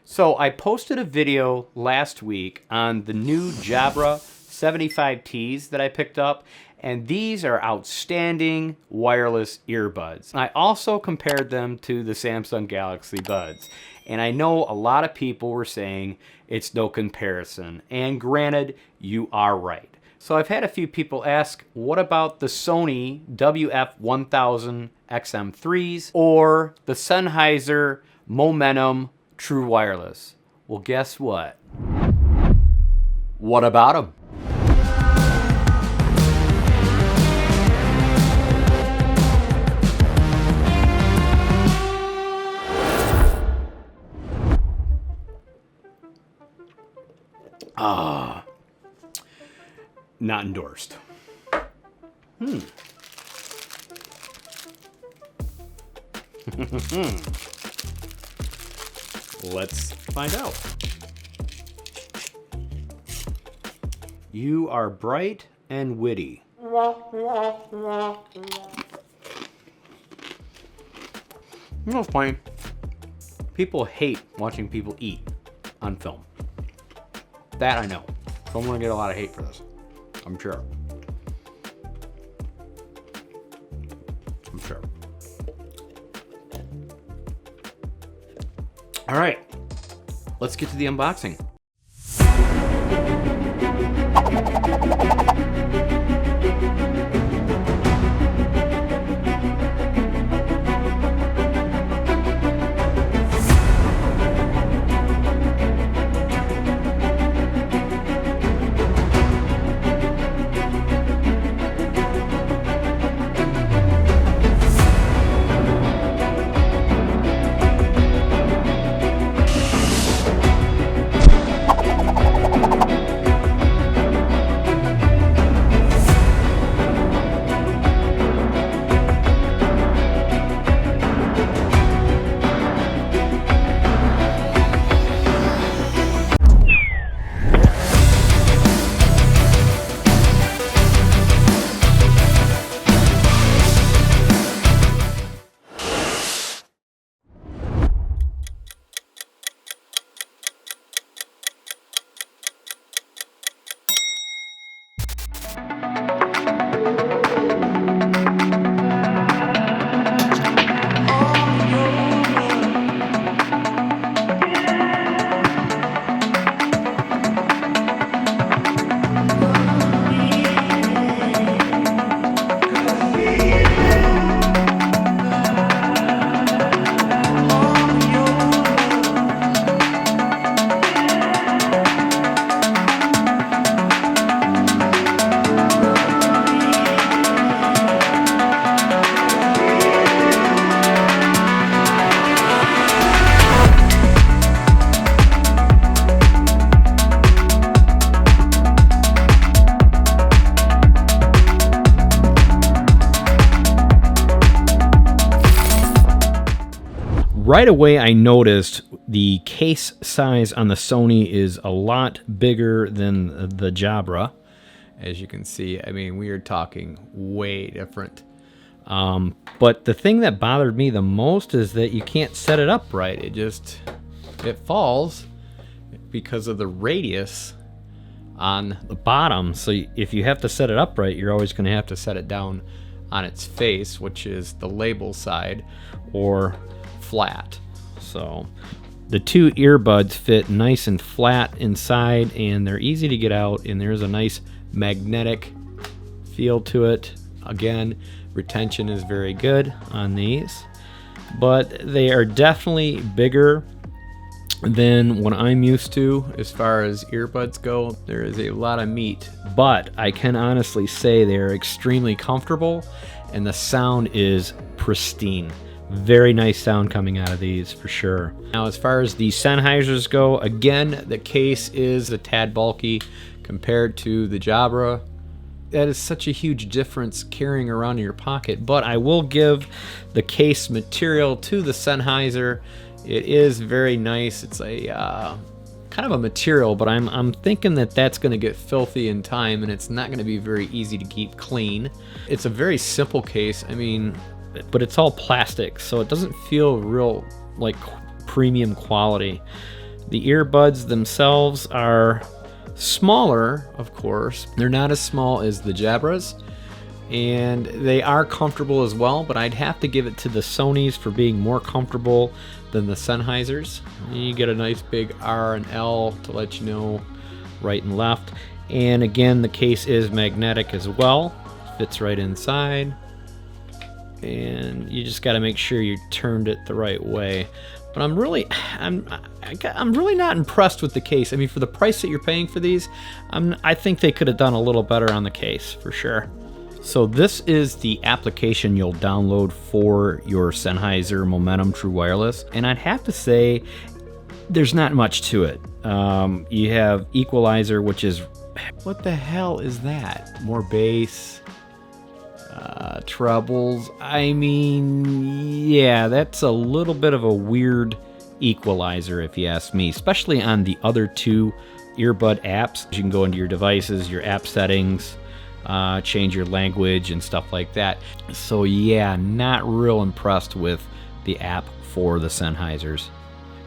So I posted a video last week on the new Jabra 75Ts that I picked up, and these are outstanding wireless earbuds. I also compared them to the Samsung Galaxy Buds, and I know a lot of people were saying it's no comparison, and granted, you are right. So I've had a few people ask, what about the Sony WF-1000 XM3s or the Sennheiser Momentum True Wireless? Well, guess what? What about them? Not endorsed. Let's find out. You are bright and witty. You know, it's funny. People hate watching people eat on film. That I know. So I'm gonna get a lot of hate for this. I'm sure. All right, let's get to the unboxing. Right away, I noticed the case size on the Sony is a lot bigger than the Jabra. As you can see, I mean, we are talking way different. But the thing that bothered me the most is that you can't set it up right. It falls because of the radius on the bottom. So if you have to set it up right, you're always going to have to set it down on its face, which is the label side, or flat. So the two earbuds fit nice and flat inside, and they're easy to get out, and there's a nice magnetic feel to it. Again, retention is very good on these, but they are definitely bigger than what I'm used to as far as earbuds go. There is a lot of meat, but I can honestly say they're extremely comfortable, and the sound is pristine. Very nice sound coming out of these for sure. Now, as far as the Sennheisers go, again, the case is a tad bulky compared to the Jabra. That is such a huge difference carrying around in your pocket, but I will give the case material to the Sennheiser. It is very nice. It's a kind of a material, but I'm thinking that that's going to get filthy in time, and it's not going to be very easy to keep clean. It's a very simple case. I mean, but it's all plastic, so it doesn't feel real like premium quality. The earbuds themselves are smaller, of course. They're not as small as the Jabras, and they are comfortable as well, but I'd have to give it to the Sonys for being more comfortable than the Sennheisers. You get a nice big R and L to let you know right and left. And again, the case is magnetic as well. Fits right inside. And you just got to make sure you turned it the right way. But I'm really not impressed with the case. I mean, for the price that you're paying for these, I think they could have done a little better on the case for sure. So this is the application you'll download for your Sennheiser Momentum True Wireless, and I'd have to say there's not much to it. You have equalizer, which is, what the hell is that? More bass. Trebles. I mean, yeah, that's a little bit of a weird equalizer if you ask me, especially on the other two earbud apps. You can go into your devices, your app settings, change your language and stuff like that. So yeah, not real impressed with the app for the Sennheisers.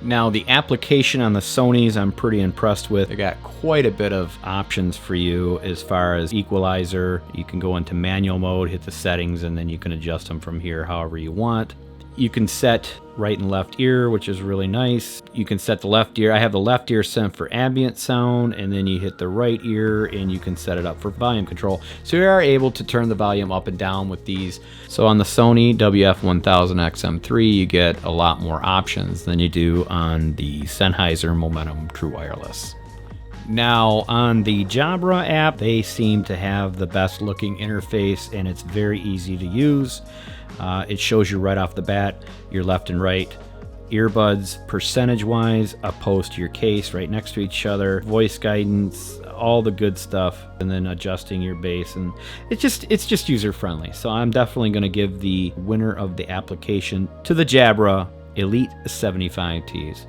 Now, the application on the Sonys I'm pretty impressed with. They got quite a bit of options for you as far as equalizer. You can go into manual mode, hit the settings, and then you can adjust them from here however you want. You can set right and left ear, which is really nice. You can set the left ear. I have the left ear set for ambient sound, and then you hit the right ear and you can set it up for volume control. So you are able to turn the volume up and down with these. So on the Sony WF-1000XM3, you get a lot more options than you do on the Sennheiser Momentum True Wireless. Now, on the Jabra app, they seem to have the best looking interface, and it's very easy to use. It shows you right off the bat your left and right earbuds percentage-wise opposed to your case right next to each other, voice guidance, all the good stuff, and then adjusting your bass, and it's just user-friendly. So I'm definitely going to give the winner of the application to the Jabra Elite 75Ts.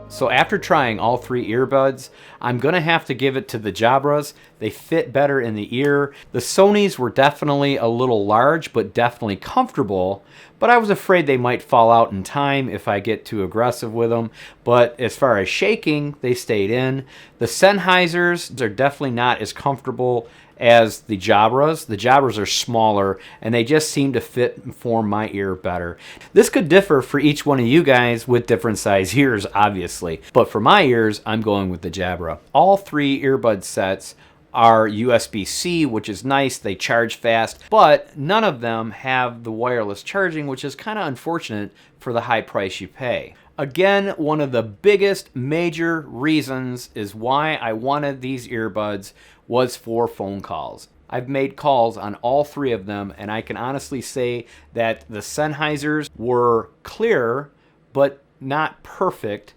So after trying all three earbuds, I'm going to have to give it to the Jabras. They fit better in the ear. The Sonys were definitely a little large, but definitely comfortable. But I was afraid they might fall out in time if I get too aggressive with them. But as far as shaking, they stayed in. The Sennheisers are definitely not as comfortable as the Jabras. The Jabras are smaller, and they just seem to fit and form my ear better. This could differ for each one of you guys with different size ears, obviously. But for my ears, I'm going with the Jabra. All three earbud sets are USB-C, which is nice. They charge fast, but none of them have the wireless charging, which is kind of unfortunate for the high price you pay. Again, one of the biggest major reasons is why I wanted these earbuds was for phone calls. I've made calls on all three of them, and I can honestly say that the Sennheisers were clear, but not perfect.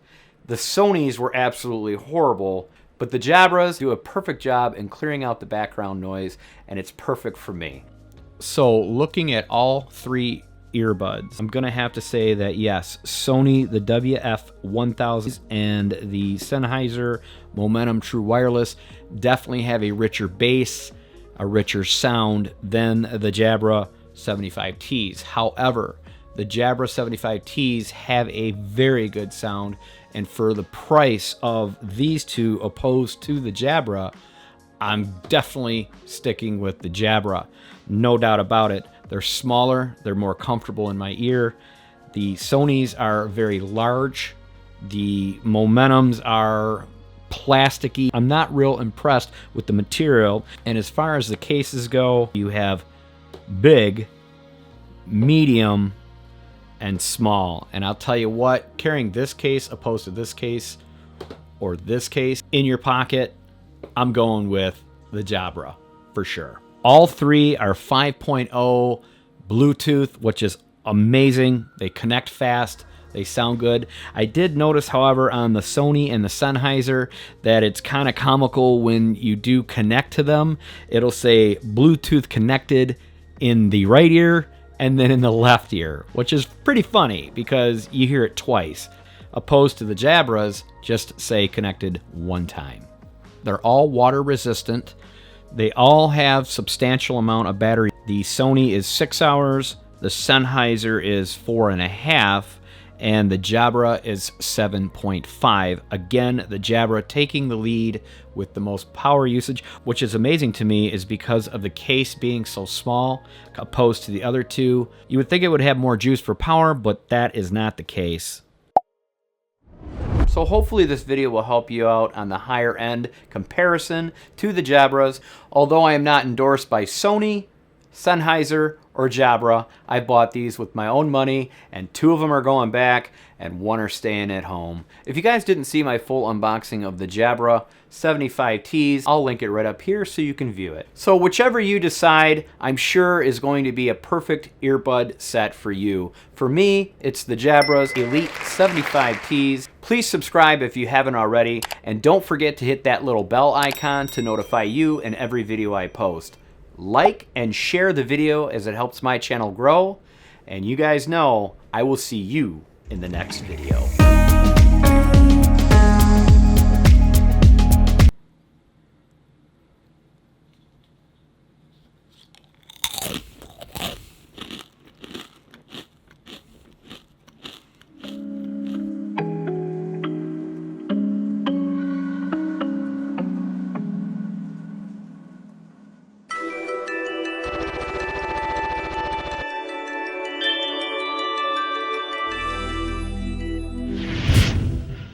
The Sonys were absolutely horrible, but the Jabras do a perfect job in clearing out the background noise, and it's perfect for me. So looking at all three earbuds, I'm gonna have to say that yes, Sony, the WF-1000 and the Sennheiser Momentum True Wireless definitely have a richer bass, a richer sound than the Jabra 75Ts. However, the Jabra 75Ts have a very good sound, and for the price of these two opposed to the Jabra, I'm definitely sticking with the Jabra. No doubt about it. They're smaller, they're more comfortable in my ear. The Sonys are very large. The Momentums are plasticky. I'm not real impressed with the material. And as far as the cases go, you have big, medium, and small. And I'll tell you what, carrying this case opposed to this case or this case in your pocket, I'm going with the Jabra for sure. All three are 5.0 Bluetooth, which is amazing. They connect fast. They sound good. I did notice, however, on the Sony and the Sennheiser that it's kind of comical when you do connect to them. It'll say Bluetooth connected in the right ear and then in the left ear, which is pretty funny because you hear it twice. Opposed to the Jabras, just say connected one time. They're all water resistant. They all have substantial amount of battery. The Sony is 6 hours, the Sennheiser is 4.5, and the Jabra is 7.5. Again, the Jabra taking the lead with the most power usage, which is amazing to me is because of the case being so small opposed to the other two. You would think it would have more juice for power, but that is not the case. So hopefully this video will help you out on the higher end comparison to the Jabras. Although I am not endorsed by Sony, Sennheiser, or Jabra, I bought these with my own money, and 2 of them are going back and 1 are staying at home. If you guys didn't see my full unboxing of the Jabra 75Ts, I'll link it right up here so you can view it. So whichever you decide, I'm sure is going to be a perfect earbud set for you. For me, it's the Jabra Elite 75Ts. Please subscribe if you haven't already, and don't forget to hit that little bell icon to notify you in every video I post. Like and share the video as it helps my channel grow, and you guys know I will see you in the next video.